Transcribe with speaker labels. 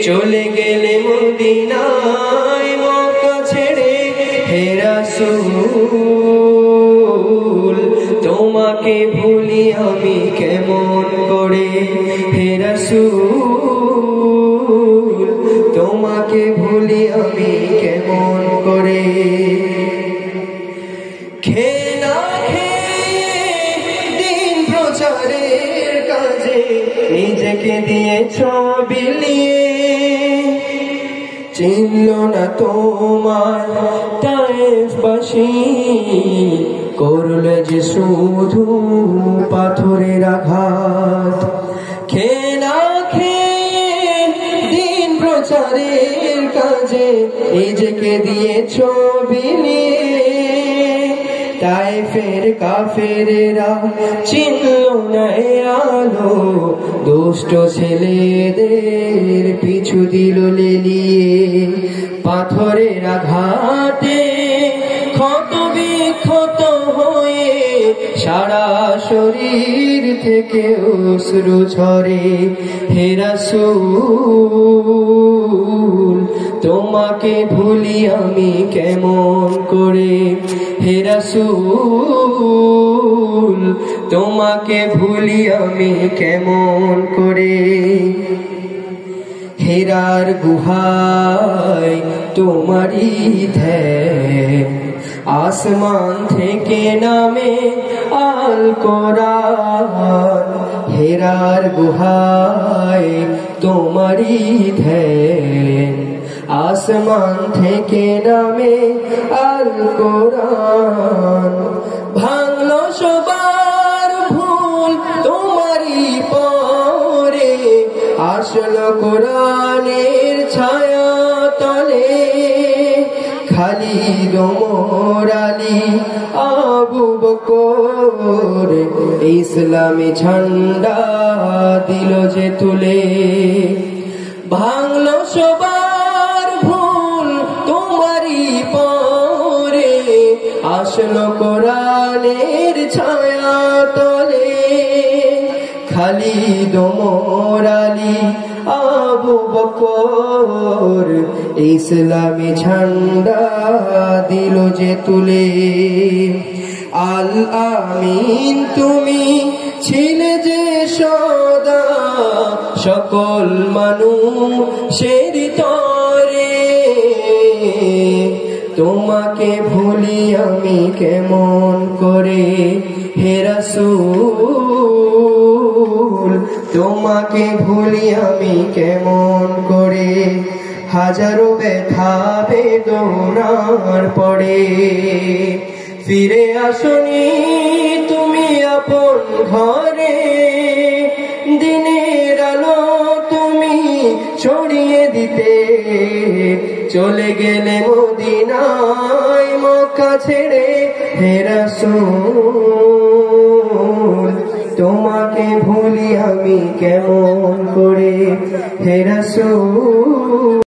Speaker 1: চলে গেলে মদিনায় মক্কা ছেড়ে হে রাসূল তোমাকে ভুলি আমি কেমন করে হে রাসূল তোমাকে ভুলি আমি কেমন করে খেয়ে না খেয়ে দিন প্রচারের কাজে নিজেকে দিয়েছ বিলিয়ে চিনল না তোমার তায়েফবাসী করলে যে শুধু পাথরের আঘাত খেয়ে না খেয়ে দিন প্রচারের কাজে নিজেকে দিয়েছ বিলিয়ে তায়েফের কাফেরেরা চিনল না আলো দুষ্ট ছেলেদের পিছু দিল লেলিয়ে পাথরের আঘাতে ক্ষত বিক্ষত হয়ে সারা শরীর থেকে অশ্রু ঝরে হে রাসূল তোমাকে ভুলি আমি কেমন করে হে রাসূল তোমাকে ভুলি আমি কেমন করে হেরার গুহায় তোমারই ধ্যান আসমান থেকে নামে আল কোরআন হেরার গুহায় তোমারই ধ্যান আসমান থেকে নামে আল কোরআন ভাঙলো সবার ভুল তোমারই পরে আসলো কোরআনের ছায়া তলে খালিদ ওমর আলী আবু বকর ইসলামী ঝান্ডা দিল যে তুলে ভাঙলো সবার ভুল তোমারই পরে আসলো কোরআনের ছায়া তলে খালিদ ওমর আলী আবু বকর ইসলামী ঝান্ডা দিল যে তুলে আল আমিন তুমি ছিলে যে সদা সকল মানুষের তরে তোমাকে ভুলি আমি কেমন করে হে রাসূল তোমাকে ভুলি আমি কেমন করে হাজারো ব্যথা বেদনার পরে ফিরে আসনি তুমি আপন ঘরে দিনের আলো তুমি ছড়িয়ে দিতে চলে গেলে মদিনায় মক্কা ছেড়ে হে রাসূল তোমাকে ভুলি আমি কেমন করে হে রাসূল।